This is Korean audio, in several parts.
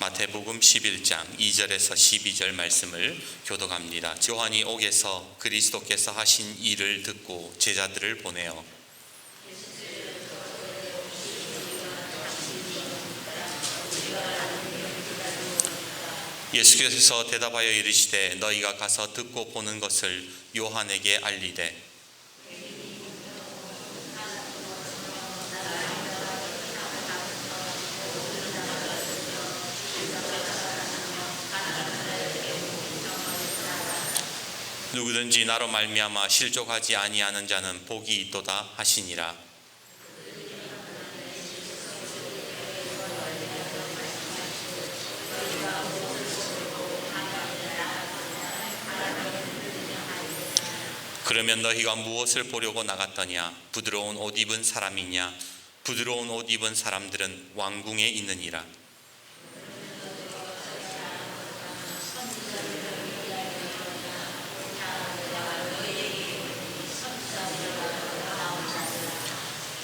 마태복음 11장 2절에서 12절 말씀을 교독합니다. 요한이 옥에서 그리스도께서 하신 일을 듣고 제자들을 보내어 예수께서 대답하여 이르시되 너희가 가서 듣고 보는 것을 요한에게 알리되 누구든지 나로 말미암아 실족하지 아니하는 자는 복이 있도다 하시니라. 그러면 너희가 무엇을 보려고 나갔더냐? 부드러운 옷 입은 사람이냐? 부드러운 옷 입은 사람들은 왕궁에 있느니라.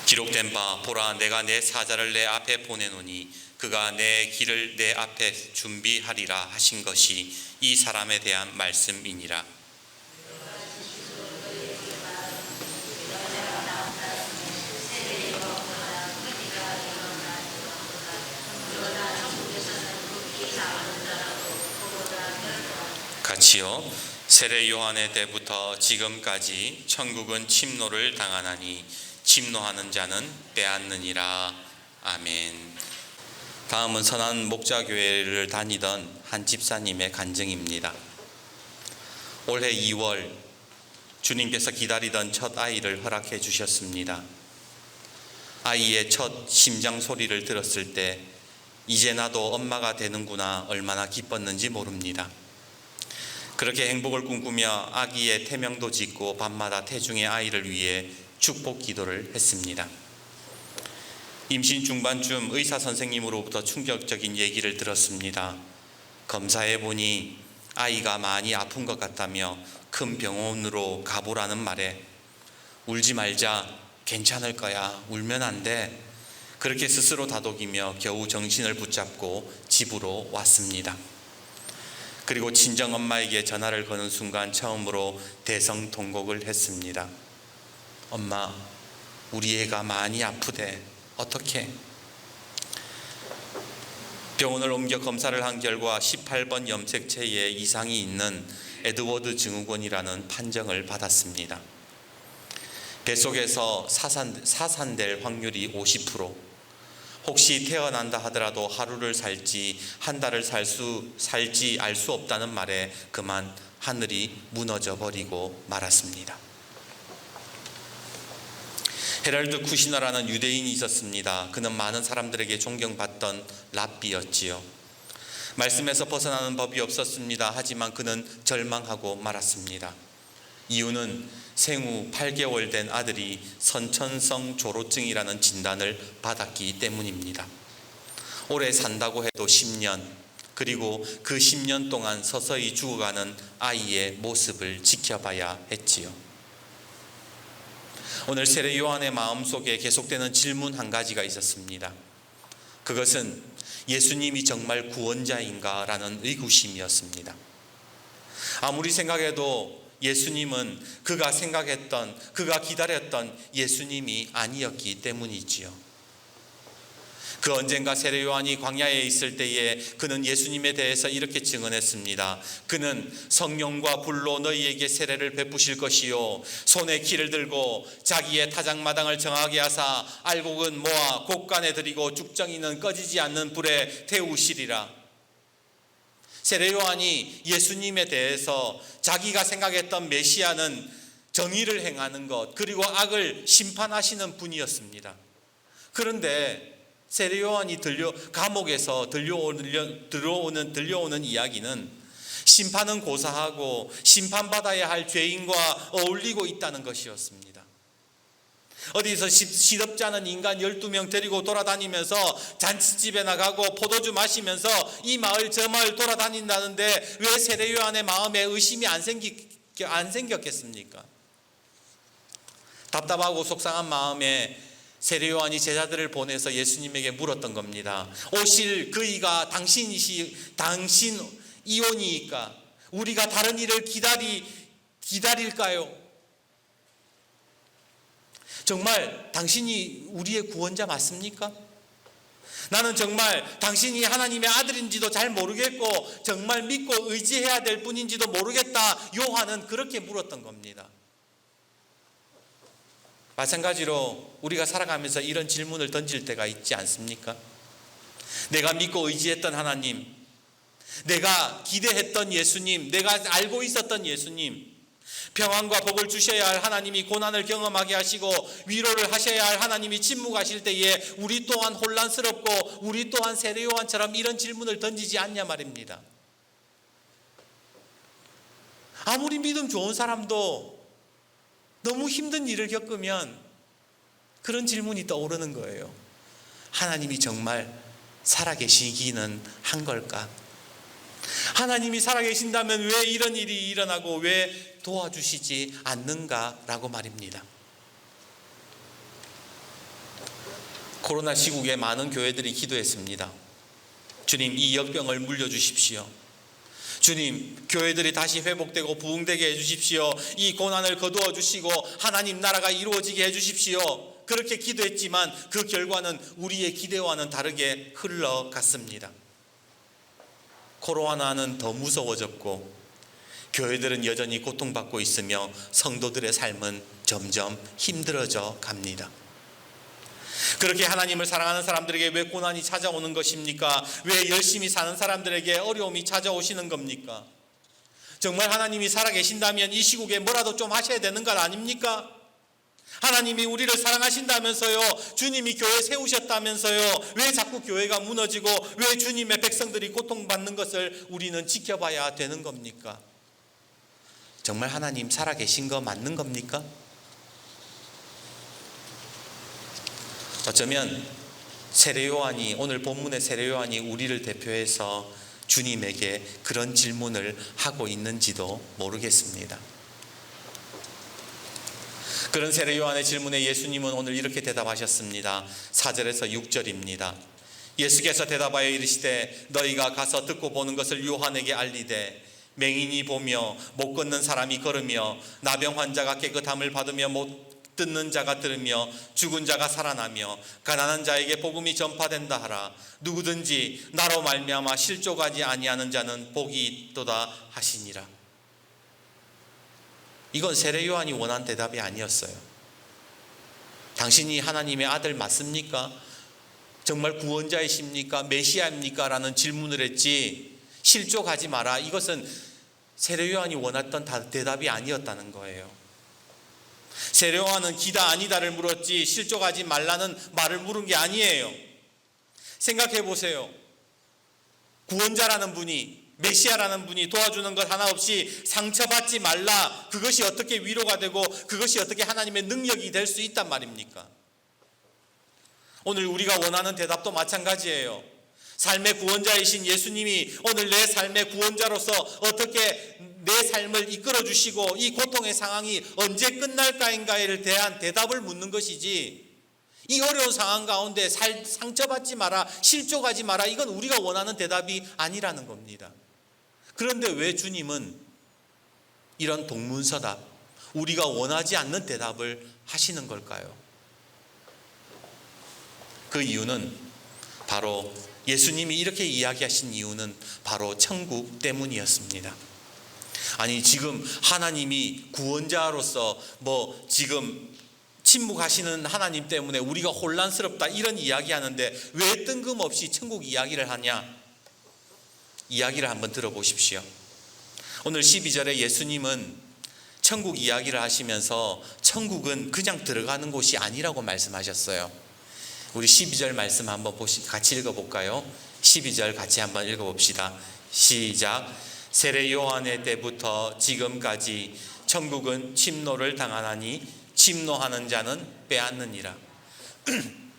기록된 바 보라 내가 내 사자를 내 앞에 보내노니 그가 내 길을 내 앞에 준비하리라 하신 것이 이 사람에 대한 말씀이니라. 같이요. 세례 요한의 때부터 지금까지 천국은 침노를 당하나니 침노하는 자는 빼앗느니라. 아멘. 다음은 선한 목자교회를 다니던 한 집사님의 간증입니다. 올해 2월 주님께서 기다리던 첫 아이를 허락해 주셨습니다. 아이의 첫 심장 소리를 들었을 때 이제 나도 엄마가 되는구나 얼마나 기뻤는지 모릅니다. 그렇게 행복을 꿈꾸며 아기의 태명도 짓고 밤마다 태중의 아이를 위해 축복 기도를 했습니다. 임신 중반쯤 의사 선생님으로부터 충격적인 얘기를 들었습니다. 검사해 보니 아이가 많이 아픈 것 같다며 큰 병원으로 가보라는 말에 울지 말자, 괜찮을 거야, 울면 안 돼. 그렇게 스스로 다독이며 겨우 정신을 붙잡고 집으로 왔습니다. 그리고 친정엄마에게 전화를 거는 순간 처음으로 대성통곡을 했습니다. 엄마, 우리 애가 많이 아프대. 어떻게? 병원을 옮겨 검사를 한 결과 18번 염색체에 이상이 있는 에드워드 증후군이라는 판정을 받았습니다. 뱃속에서 사산될 확률이 50%, 혹시 태어난다 하더라도 하루를 살지 한 달을 살지 알 수 없다는 말에 그만 하늘이 무너져 버리고 말았습니다. 헤럴드 쿠시너라는 유대인이 있었습니다. 그는 많은 사람들에게 존경받던 랍비였지요. 말씀에서 벗어나는 법이 없었습니다. 하지만 그는 절망하고 말았습니다. 이유는 생후 8개월 된 아들이 선천성 조로증이라는 진단을 받았기 때문입니다. 오래 산다고 해도 10년, 그리고 그 10년 동안 서서히 죽어가는 아이의 모습을 지켜봐야 했지요. 오늘 세례 요한의 마음속에 계속되는 질문 한 가지가 있었습니다. 그것은 예수님이 정말 구원자인가? 라는 의구심이었습니다. 아무리 생각해도 예수님은 그가 생각했던, 그가 기다렸던 예수님이 아니었기 때문이지요. 그 언젠가 세례 요한이 광야에 있을 때에 그는 예수님에 대해서 이렇게 증언했습니다. 그는 성령과 불로 너희에게 세례를 베푸실 것이요 손에 키를 들고 자기의 타작마당을 정하게 하사 알곡은 모아 곡간에 들이고 죽정이는 꺼지지 않는 불에 태우시리라. 세례 요한이 예수님에 대해서 자기가 생각했던 메시아는 정의를 행하는 것, 그리고 악을 심판하시는 분이었습니다. 그런데 세례 요한이 감옥에서 들려오는 이야기는 심판은 고사하고 심판받아야 할 죄인과 어울리고 있다는 것이었습니다. 어디서 시덥지 않은 인간 12명 데리고 돌아다니면서 잔치집에 나가고 포도주 마시면서 이 마을 저 마을 돌아다닌다는데 왜 세례 요한의 마음에 의심이 안 생겼겠습니까? 답답하고 속상한 마음에 세례 요한이 제자들을 보내서 예수님에게 물었던 겁니다. 오실 그이가 당신이오니까 우리가 다른 이를 기다릴까요? 정말 당신이 우리의 구원자 맞습니까? 나는 정말 당신이 하나님의 아들인지도 잘 모르겠고 정말 믿고 의지해야 될 분인지도 모르겠다. 요한은 그렇게 물었던 겁니다. 마찬가지로 우리가 살아가면서 이런 질문을 던질 때가 있지 않습니까? 내가 믿고 의지했던 하나님, 내가 기대했던 예수님, 내가 알고 있었던 예수님, 평안과 복을 주셔야 할 하나님이 고난을 경험하게 하시고 위로를 하셔야 할 하나님이 침묵하실 때에 우리 또한 혼란스럽고 우리 또한 세례 요한처럼 이런 질문을 던지지 않냐 말입니다. 아무리 믿음 좋은 사람도 너무 힘든 일을 겪으면 그런 질문이 떠오르는 거예요. 하나님이 정말 살아계시기는 한 걸까? 하나님이 살아계신다면 왜 이런 일이 일어나고 왜 도와주시지 않는가라고 말입니다. 코로나 시국에 많은 교회들이 기도했습니다. 주님, 이 역병을 물려주십시오. 주님, 교회들이 다시 회복되고 부흥되게 해주십시오. 이 고난을 거두어 주시고 하나님 나라가 이루어지게 해주십시오. 그렇게 기도했지만 그 결과는 우리의 기대와는 다르게 흘러갔습니다. 코로나는 더 무서워졌고 교회들은 여전히 고통받고 있으며 성도들의 삶은 점점 힘들어져 갑니다. 그렇게 하나님을 사랑하는 사람들에게 왜 고난이 찾아오는 것입니까? 왜 열심히 사는 사람들에게 어려움이 찾아오시는 겁니까? 정말 하나님이 살아계신다면 이 시국에 뭐라도 좀 하셔야 되는 것 아닙니까? 하나님이 우리를 사랑하신다면서요, 주님이 교회 세우셨다면서요, 왜 자꾸 교회가 무너지고 왜 주님의 백성들이 고통받는 것을 우리는 지켜봐야 되는 겁니까? 정말 하나님 살아계신 거 맞는 겁니까? 어쩌면 세례 요한이, 오늘 본문의 세례 요한이 우리를 대표해서 주님에게 그런 질문을 하고 있는지도 모르겠습니다. 그런 세례 요한의 질문에 예수님은 오늘 이렇게 대답하셨습니다. 4절에서 6절입니다. 예수께서 대답하여 이르시되 너희가 가서 듣고 보는 것을 요한에게 알리되 맹인이 보며 못 걷는 사람이 걸으며 나병 환자가 깨끗함을 받으며 못 듣는 자가 들으며 죽은 자가 살아나며 가난한 자에게 복음이 전파된다 하라. 누구든지 나로 말미암아 실족하지 아니하는 자는 복이 있도다 하시니라. 이건 세례 요한이 원한 대답이 아니었어요. 당신이 하나님의 아들 맞습니까? 정말 구원자이십니까? 메시아입니까? 라는 질문을 했지 실족하지 마라. 이것은 세례 요한이 원했던 대답이 아니었다는 거예요. 세례 요한은 기다 아니다를 물었지 실족하지 말라는 말을 물은 게 아니에요. 생각해 보세요. 구원자라는 분이, 메시아라는 분이 도와주는 것 하나 없이 상처받지 말라. 그것이 어떻게 위로가 되고 그것이 어떻게 하나님의 능력이 될 수 있단 말입니까? 오늘 우리가 원하는 대답도 마찬가지예요. 삶의 구원자이신 예수님이 오늘 내 삶의 구원자로서 어떻게 내 삶을 이끌어 주시고 이 고통의 상황이 언제 끝날까인가에 대한 대답을 묻는 것이지, 이 어려운 상황 가운데 상처받지 마라, 실족하지 마라, 이건 우리가 원하는 대답이 아니라는 겁니다. 그런데 왜 주님은 이런 동문서답, 우리가 원하지 않는 대답을 하시는 걸까요? 그 이유는 바로 예수님이 이렇게 이야기하신 이유는 바로 천국 때문이었습니다. 아니, 지금 하나님이 구원자로서 지금 침묵하시는 하나님 때문에 우리가 혼란스럽다 이런 이야기하는데 왜 뜬금없이 천국 이야기를 하냐? 이야기를 한번 들어보십시오. 오늘 12절에 예수님은 천국 이야기를 하시면서 천국은 그냥 들어가는 곳이 아니라고 말씀하셨어요. 우리 12절 말씀 한번 같이 읽어볼까요? 12절 같이 한번 읽어봅시다. 시작. 세례 요한의 때부터 지금까지 천국은 침노를 당하나니 침노하는 자는 빼앗느니라.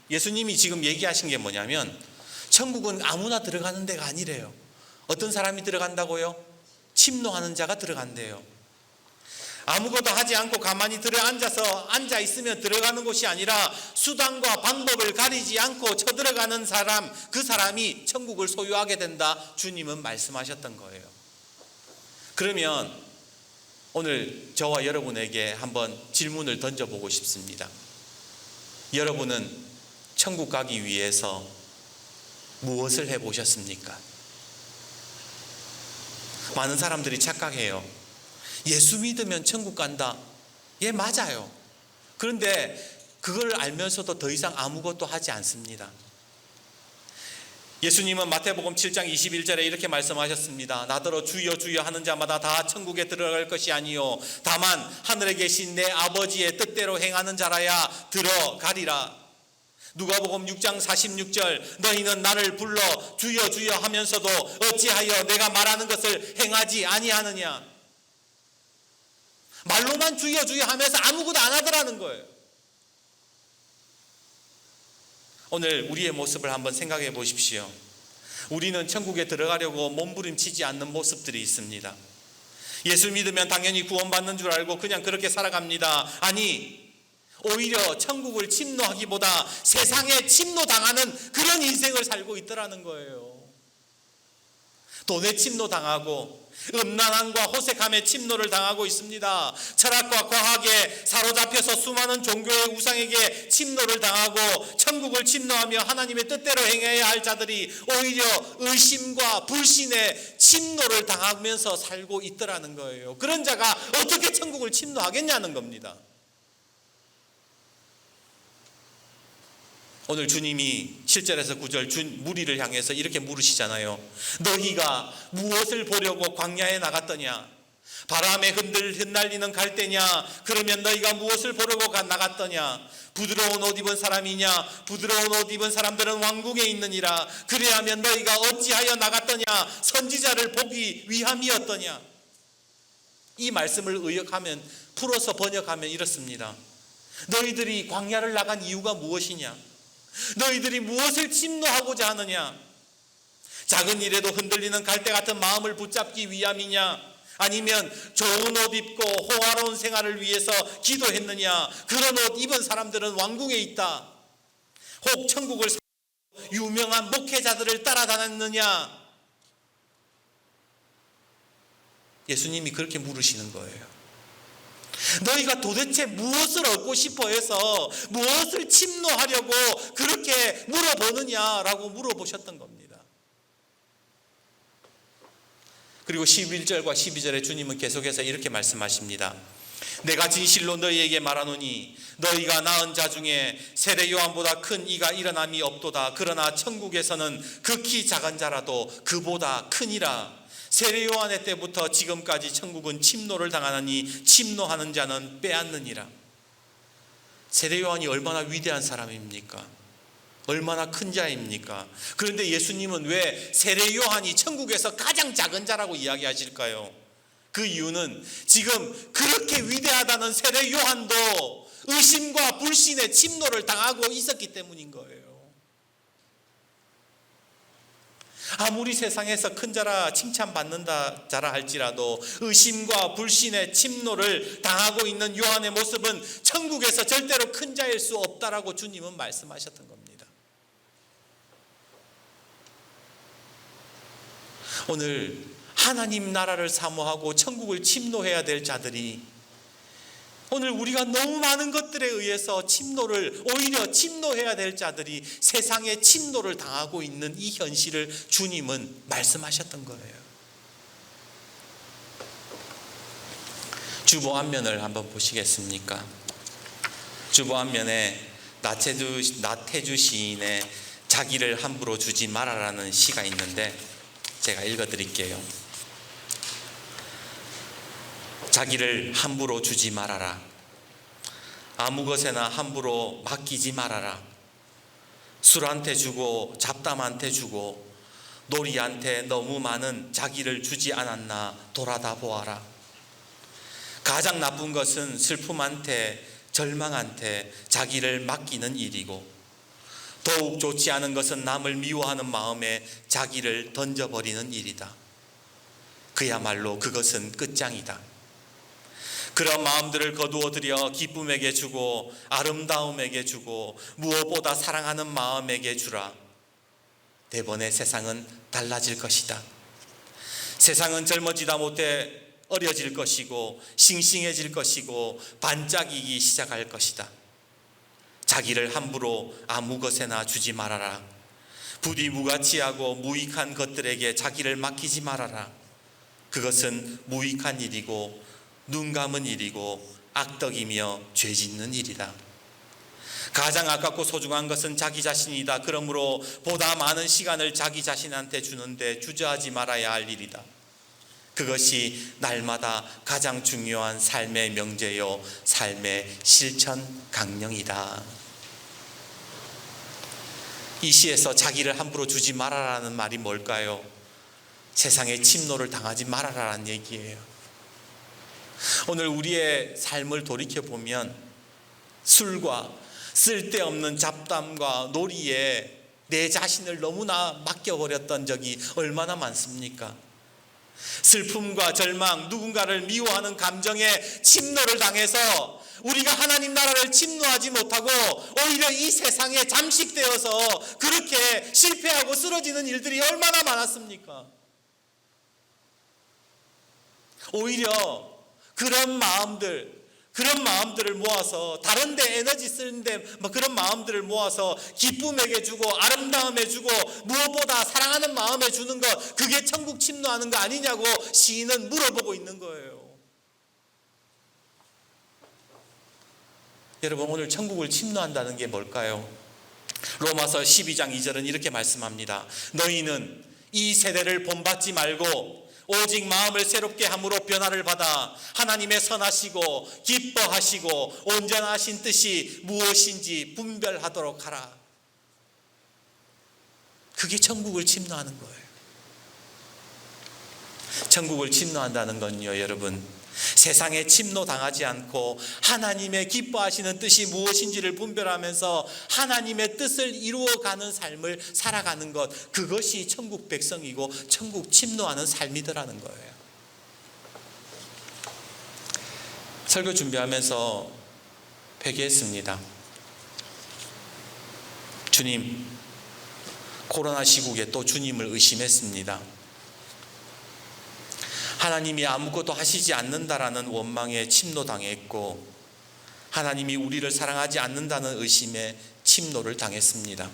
예수님이 지금 얘기하신 게 뭐냐면 천국은 아무나 들어가는 데가 아니래요. 어떤 사람이 들어간다고요? 침노하는 자가 들어간대요. 아무것도 하지 않고 가만히 앉아 있으면 들어가는 곳이 아니라 수단과 방법을 가리지 않고 쳐들어가는 사람, 그 사람이 천국을 소유하게 된다. 주님은 말씀하셨던 거예요. 그러면 오늘 저와 여러분에게 한번 질문을 던져보고 싶습니다. 여러분은 천국 가기 위해서 무엇을 해보셨습니까? 많은 사람들이 착각해요. 예수 믿으면 천국 간다. 예, 맞아요. 그런데 그걸 알면서도 더 이상 아무것도 하지 않습니다. 예수님은 마태복음 7장 21절에 이렇게 말씀하셨습니다. 나더러 주여 주여 하는 자마다 다 천국에 들어갈 것이 아니요 다만 하늘에 계신 내 아버지의 뜻대로 행하는 자라야 들어가리라. 누가복음 6장 46절 너희는 나를 불러 주여 주여 하면서도 어찌하여 내가 말하는 것을 행하지 아니하느냐. 말로만 주여 주여 하면서 아무것도 안 하더라는 거예요. 오늘 우리의 모습을 한번 생각해 보십시오. 우리는 천국에 들어가려고 몸부림치지 않는 모습들이 있습니다. 예수 믿으면 당연히 구원받는 줄 알고 그냥 그렇게 살아갑니다. 아니, 오히려 천국을 침노하기보다 세상에 침노당하는 그런 인생을 살고 있더라는 거예요. 돈에 침노당하고 음란함과 호색함에 침노를 당하고 있습니다. 철학과 과학에 사로잡혀서 수많은 종교의 우상에게 침노를 당하고 천국을 침노하며 하나님의 뜻대로 행해야 할 자들이 오히려 의심과 불신에 침노를 당하면서 살고 있더라는 거예요. 그런 자가 어떻게 천국을 침노하겠냐는 겁니다. 오늘 주님이 7절에서 9절 무리를 향해서 이렇게 물으시잖아요. 너희가 무엇을 보려고 광야에 나갔더냐? 바람에 흩날리는 갈대냐? 그러면 너희가 무엇을 보려고 나갔더냐? 부드러운 옷 입은 사람이냐? 부드러운 옷 입은 사람들은 왕궁에 있느니라. 그래야면 너희가 어찌하여 나갔더냐? 선지자를 보기 위함이었더냐? 이 말씀을 풀어서 번역하면 이렇습니다. 너희들이 광야를 나간 이유가 무엇이냐? 너희들이 무엇을 침노하고자 하느냐? 작은 일에도 흔들리는 갈대 같은 마음을 붙잡기 위함이냐? 아니면 좋은 옷 입고 호화로운 생활을 위해서 기도했느냐? 그런 옷 입은 사람들은 왕궁에 있다. 혹 천국을 유명한 목회자들을 따라다녔느냐? 예수님이 그렇게 물으시는 거예요. 너희가 도대체 무엇을 얻고 싶어 해서 무엇을 침노하려고 그렇게 물어보느냐라고 물어보셨던 겁니다. 그리고 11절과 12절에 주님은 계속해서 이렇게 말씀하십니다. 내가 진실로 너희에게 말하노니 너희가 낳은 자 중에 세례 요한보다 큰 이가 일어남이 없도다. 그러나 천국에서는 극히 작은 자라도 그보다 크니라. 세례 요한의 때부터 지금까지 천국은 침노를 당하느니 침노하는 자는 빼앗느니라. 세례 요한이 얼마나 위대한 사람입니까? 얼마나 큰 자입니까? 그런데 예수님은 왜 세례 요한이 천국에서 가장 작은 자라고 이야기하실까요? 그 이유는 지금 그렇게 위대하다는 세례 요한도 의심과 불신의 침노를 당하고 있었기 때문인 거예요. 아무리 세상에서 큰 자라 칭찬받는다 자라 할지라도 의심과 불신의 침노를 당하고 있는 요한의 모습은 천국에서 절대로 큰 자일 수 없다라고 주님은 말씀하셨던 겁니다. 오늘 하나님 나라를 사모하고 천국을 침노해야 될 자들이 오늘 우리가 너무 많은 것들에 의해서 오히려 침노해야 될 자들이 세상에 침노를 당하고 있는 이 현실을 주님은 말씀하셨던 거예요. 주보 앞면을 한번 보시겠습니까? 주보 앞면에 나태주 시인의 자기를 함부로 주지 말아라는 시가 있는데 제가 읽어드릴게요. 자기를 함부로 주지 말아라. 아무 것에나 함부로 맡기지 말아라. 술한테 주고 잡담한테 주고 놀이한테 너무 많은 자기를 주지 않았나 돌아다 보아라. 가장 나쁜 것은 슬픔한테 절망한테 자기를 맡기는 일이고 더욱 좋지 않은 것은 남을 미워하는 마음에 자기를 던져버리는 일이다. 그야말로 그것은 끝장이다. 그런 마음들을 거두어들여 기쁨에게 주고 아름다움에게 주고 무엇보다 사랑하는 마음에게 주라. 대번에 세상은 달라질 것이다. 세상은 젊어지다 못해 어려질 것이고 싱싱해질 것이고 반짝이기 시작할 것이다. 자기를 함부로 아무 것에나 주지 말아라. 부디 무가치하고 무익한 것들에게 자기를 맡기지 말아라. 그것은 무익한 일이고 눈 감은 일이고 악덕이며 죄 짓는 일이다. 가장 아깝고 소중한 것은 자기 자신이다. 그러므로 보다 많은 시간을 자기 자신한테 주는데 주저하지 말아야 할 일이다. 그것이 날마다 가장 중요한 삶의 명제요 삶의 실천 강령이다. 이 시에서 자기를 함부로 주지 말아라는 말이 뭘까요? 세상의 침노를 당하지 말아라는 얘기예요. 오늘 우리의 삶을 돌이켜보면 술과 쓸데없는 잡담과 놀이에 내 자신을 너무나 맡겨버렸던 적이 얼마나 많습니까? 슬픔과 절망, 누군가를 미워하는 감정에 침노를 당해서 우리가 하나님 나라를 침노하지 못하고 오히려 이 세상에 잠식되어서 그렇게 실패하고 쓰러지는 일들이 얼마나 많았습니까? 오히려 그런 마음들을 모아서 다른 데 에너지 쓰는데 그런 마음들을 모아서 기쁨에게 주고 아름다움에 주고 무엇보다 사랑하는 마음에 주는 것, 그게 천국 침노하는 거 아니냐고 시인은 물어보고 있는 거예요. 여러분, 오늘 천국을 침노한다는 게 뭘까요? 로마서 12장 2절은 이렇게 말씀합니다. 너희는 이 세대를 본받지 말고 오직 마음을 새롭게 함으로 변화를 받아 하나님의 선하시고 기뻐하시고 온전하신 뜻이 무엇인지 분별하도록 하라. 그게 천국을 침노하는 거예요. 천국을 침노한다는 건요, 여러분, 세상에 침노당하지 않고 하나님의 기뻐하시는 뜻이 무엇인지를 분별하면서 하나님의 뜻을 이루어가는 삶을 살아가는 것, 그것이 천국 백성이고 천국 침노하는 삶이더라는 거예요. 설교 준비하면서 회개했습니다. 주님, 코로나 시국에 또 주님을 의심했습니다. 하나님이 아무것도 하시지 않는다라는 원망에 침노당했고 하나님이 우리를 사랑하지 않는다는 의심에 침노를 당했습니다.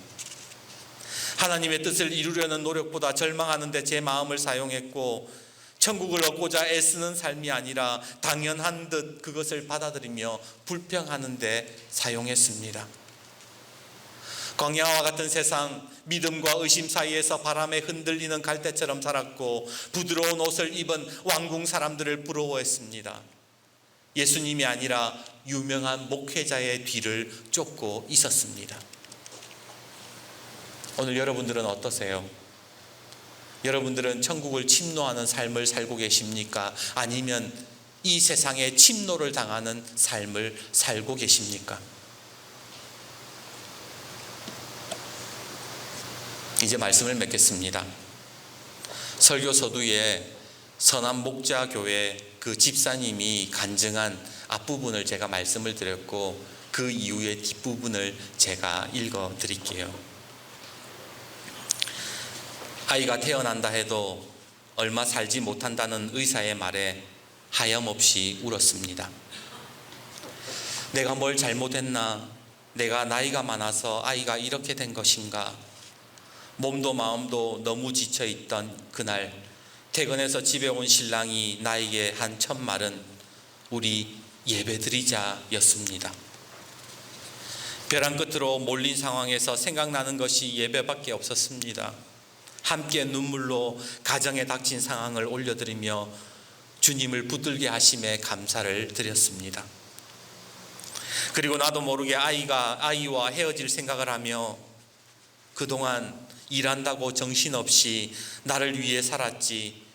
하나님의 뜻을 이루려는 노력보다 절망하는 데 제 마음을 사용했고 천국을 얻고자 애쓰는 삶이 아니라 당연한 듯 그것을 받아들이며 불평하는 데 사용했습니다. 광야와 같은 세상, 믿음과 의심 사이에서 바람에 흔들리는 갈대처럼 살았고 부드러운 옷을 입은 왕궁 사람들을 부러워했습니다. 예수님이 아니라 유명한 목회자의 뒤를 쫓고 있었습니다. 오늘 여러분들은 어떠세요? 여러분들은 천국을 침노하는 삶을 살고 계십니까? 아니면 이 세상에 침노를 당하는 삶을 살고 계십니까? 이제 말씀을 맺겠습니다. 설교 서두에 선한 목자교회 그 집사님이 간증한 앞부분을 제가 말씀을 드렸고 그 이후의 뒷부분을 제가 읽어 드릴게요. 아이가 태어난다 해도 얼마 살지 못한다는 의사의 말에 하염없이 울었습니다. 내가 뭘 잘못했나? 내가 나이가 많아서 아이가 이렇게 된 것인가? 몸도 마음도 너무 지쳐있던 그날 퇴근해서 집에 온 신랑이 나에게 한 첫 말은 우리 예배드리자 였습니다. 벼랑 끝으로 몰린 상황에서 생각나는 것이 예배밖에 없었습니다. 함께 눈물로 가정에 닥친 상황을 올려드리며 주님을 붙들게 하심에 감사를 드렸습니다. 그리고 나도 모르게 아이와 헤어질 생각을 하며 그동안 일한다고 정신없이 나를 위해 살았지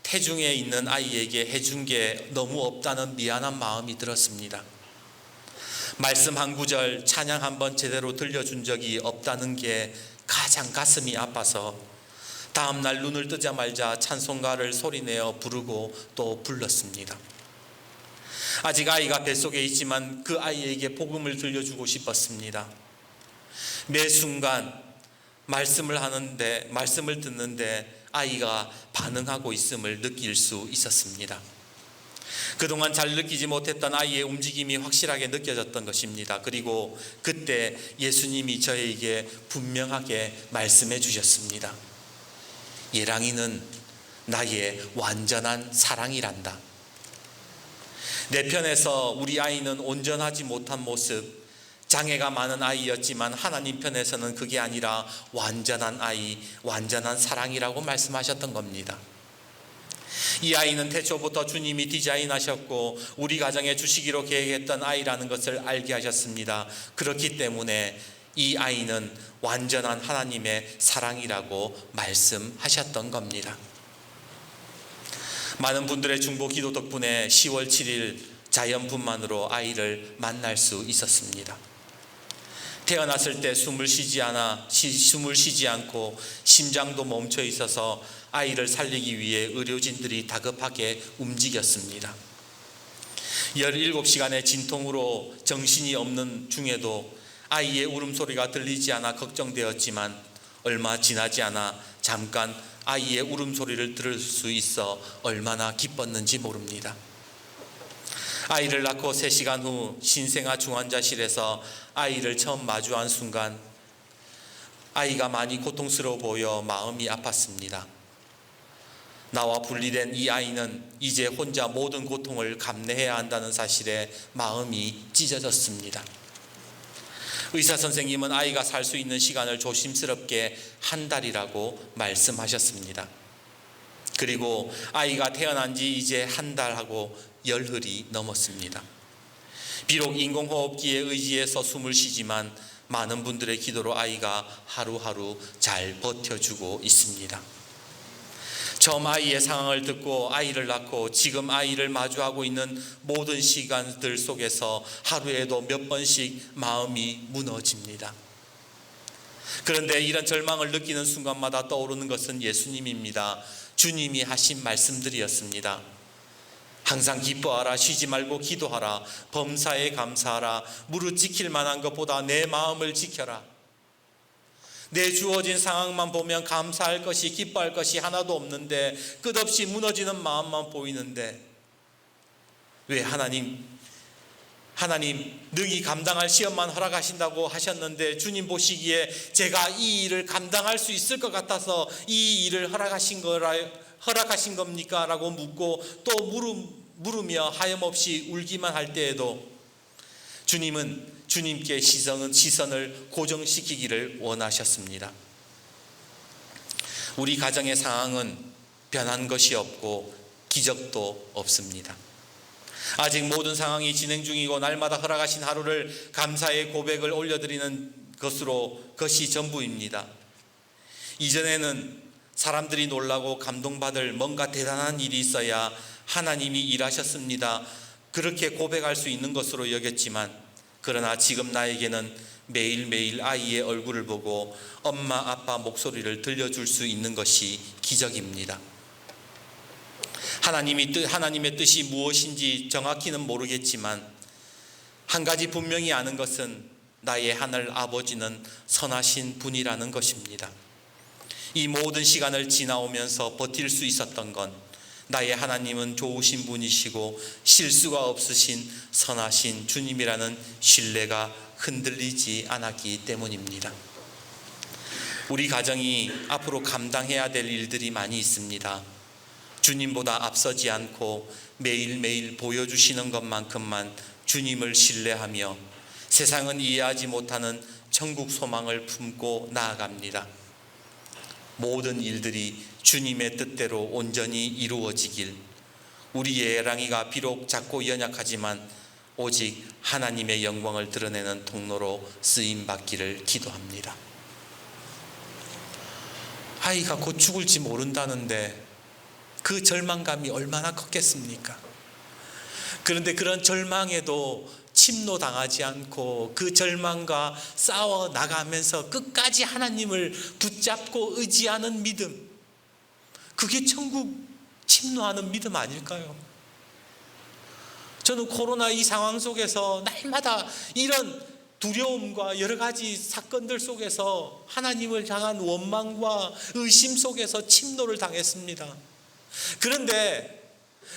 태중에 있는 아이에게 해준 게 너무 없다는 미안한 마음이 들었습니다. 말씀 한 구절, 찬양 한 번 제대로 들려준 적이 없다는 게 가장 가슴이 아파서 다음날 눈을 뜨자마자 찬송가를 소리내어 부르고 또 불렀습니다. 아직 아이가 뱃속에 있지만 그 아이에게 복음을 들려주고 싶었습니다. 매 순간 말씀을 듣는데 아이가 반응하고 있음을 느낄 수 있었습니다. 그동안 잘 느끼지 못했던 아이의 움직임이 확실하게 느껴졌던 것입니다. 그리고 그때 예수님이 저에게 분명하게 말씀해 주셨습니다. 예랑이는 나의 완전한 사랑이란다. 내 편에서 우리 아이는 온전하지 못한 모습, 장애가 많은 아이였지만 하나님 편에서는 그게 아니라 완전한 아이, 완전한 사랑이라고 말씀하셨던 겁니다. 이 아이는 태초부터 주님이 디자인하셨고 우리 가정에 주시기로 계획했던 아이라는 것을 알게 하셨습니다. 그렇기 때문에 이 아이는 완전한 하나님의 사랑이라고 말씀하셨던 겁니다. 많은 분들의 중보 기도 덕분에 10월 7일 자연분만으로 아이를 만날 수 있었습니다. 태어났을 때 숨을 쉬지 않고 심장도 멈춰 있어서 아이를 살리기 위해 의료진들이 다급하게 움직였습니다. 17시간의 진통으로 정신이 없는 중에도 아이의 울음소리가 들리지 않아 걱정되었지만 얼마 지나지 않아 잠깐 아이의 울음소리를 들을 수 있어 얼마나 기뻤는지 모릅니다. 아이를 낳고 3시간 후 신생아 중환자실에서 아이를 처음 마주한 순간 아이가 많이 고통스러워 보여 마음이 아팠습니다. 나와 분리된 이 아이는 이제 혼자 모든 고통을 감내해야 한다는 사실에 마음이 찢어졌습니다. 의사 선생님은 아이가 살 수 있는 시간을 조심스럽게 한 달이라고 말씀하셨습니다. 그리고 아이가 태어난 지 이제 한 달하고 열흘이 넘었습니다. 비록 인공호흡기에 의지해서 숨을 쉬지만 많은 분들의 기도로 아이가 하루하루 잘 버텨주고 있습니다. 처음 아이의 상황을 듣고 아이를 낳고 지금 아이를 마주하고 있는 모든 시간들 속에서 하루에도 몇 번씩 마음이 무너집니다. 그런데 이런 절망을 느끼는 순간마다 떠오르는 것은 예수님입니다. 주님이 하신 말씀들이었습니다. 항상 기뻐하라, 쉬지 말고 기도하라, 범사에 감사하라, 무릇 지킬 만한 것보다 내 마음을 지켜라. 내 주어진 상황만 보면 감사할 것이, 기뻐할 것이 하나도 없는데 끝없이 무너지는 마음만 보이는데 왜 하나님 능히 감당할 시험만 허락하신다고 하셨는데 주님 보시기에 제가 이 일을 감당할 수 있을 것 같아서 이 일을 허락하신 겁니까? 라고 묻고 또 물으며 하염없이 울기만 할 때에도 주님께 시선을 고정시키기를 원하셨습니다. 우리 가정의 상황은 변한 것이 없고 기적도 없습니다. 아직 모든 상황이 진행 중이고 날마다 허락하신 하루를 감사의 고백을 올려드리는 것이 전부입니다. 이전에는 사람들이 놀라고 감동받을 뭔가 대단한 일이 있어야 하나님이 일하셨습니다. 그렇게 고백할 수 있는 것으로 여겼지만 그러나 지금 나에게는 매일매일 아이의 얼굴을 보고 엄마 아빠 목소리를 들려줄 수 있는 것이 기적입니다. 하나님의 뜻이 무엇인지 정확히는 모르겠지만 한 가지 분명히 아는 것은 나의 하늘 아버지는 선하신 분이라는 것입니다. 이 모든 시간을 지나오면서 버틸 수 있었던 건 나의 하나님은 좋으신 분이시고 실수가 없으신 선하신 주님이라는 신뢰가 흔들리지 않았기 때문입니다. 우리 가정이 앞으로 감당해야 될 일들이 많이 있습니다. 주님보다 앞서지 않고 매일매일 보여주시는 것만큼만 주님을 신뢰하며 세상은 이해하지 못하는 천국 소망을 품고 나아갑니다. 모든 일들이 주님의 뜻대로 온전히 이루어지길, 우리의 예랑이가 비록 작고 연약하지만 오직 하나님의 영광을 드러내는 통로로 쓰임받기를 기도합니다. 아이가 곧 죽을지 모른다는데 그 절망감이 얼마나 컸겠습니까? 그런데 그런 절망에도 침노당하지 않고 그 절망과 싸워 나가면서 끝까지 하나님을 붙잡고 의지하는 믿음, 그게 천국 침노하는 믿음 아닐까요? 저는 코로나 이 상황 속에서 날마다 이런 두려움과 여러 가지 사건들 속에서 하나님을 향한 원망과 의심 속에서 침노를 당했습니다. 그런데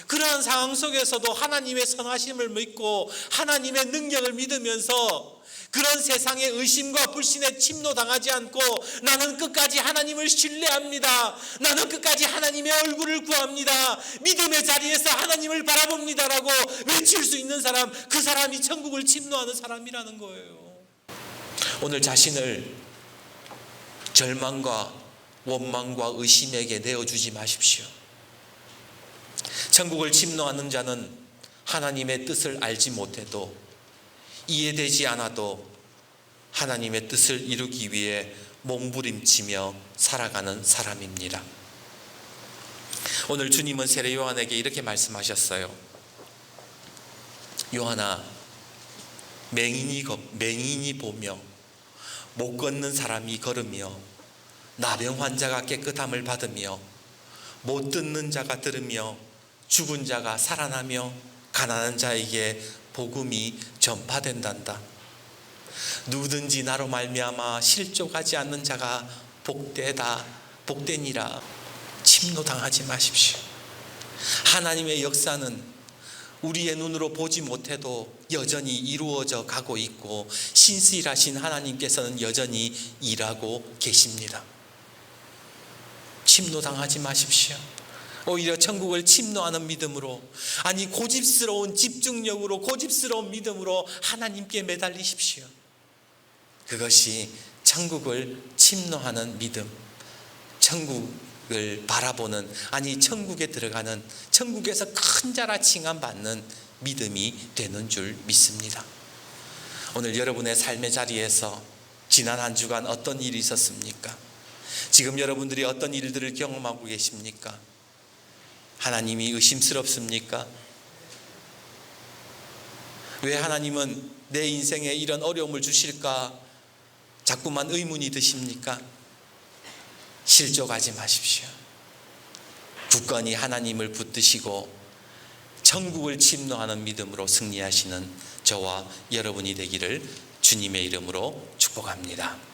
그러한 상황 속에서도 하나님의 선하심을 믿고 하나님의 능력을 믿으면서 그런 세상의 의심과 불신에 침노당하지 않고 나는 끝까지 하나님을 신뢰합니다. 나는 끝까지 하나님의 얼굴을 구합니다. 믿음의 자리에서 하나님을 바라봅니다라고 외칠 수 있는 사람, 그 사람이 천국을 침노하는 사람이라는 거예요. 오늘 자신을 절망과 원망과 의심에게 내어주지 마십시오. 천국을 침노하는 자는 하나님의 뜻을 알지 못해도 이해되지 않아도 하나님의 뜻을 이루기 위해 몸부림치며 살아가는 사람입니다. 오늘 주님은 세례 요한에게 이렇게 말씀하셨어요. 요한아, 맹인이 보며 못 걷는 사람이 걸으며 나병 환자가 깨끗함을 받으며 못 듣는 자가 들으며 죽은 자가 살아나며 가난한 자에게 복음이 전파된단다. 누구든지 나로 말미암아 실족하지 않는 자가 복되니라. 침노당하지 마십시오. 하나님의 역사는 우리의 눈으로 보지 못해도 여전히 이루어져 가고 있고 신실하신 하나님께서는 여전히 일하고 계십니다. 침노당하지 마십시오. 오히려 천국을 침노하는 믿음으로, 아니 고집스러운 집중력으로, 고집스러운 믿음으로 하나님께 매달리십시오. 그것이 천국을 침노하는 믿음, 천국을 바라보는, 아니 천국에 들어가는, 천국에서 큰 자라 칭함받는 믿음이 되는 줄 믿습니다. 오늘 여러분의 삶의 자리에서 지난 한 주간 어떤 일이 있었습니까? 지금 여러분들이 어떤 일들을 경험하고 계십니까? 하나님이 의심스럽습니까? 왜 하나님은 내 인생에 이런 어려움을 주실까? 자꾸만 의문이 드십니까? 실족하지 마십시오. 굳건히 하나님을 붙드시고 천국을 침노하는 믿음으로 승리하시는 저와 여러분이 되기를 주님의 이름으로 축복합니다.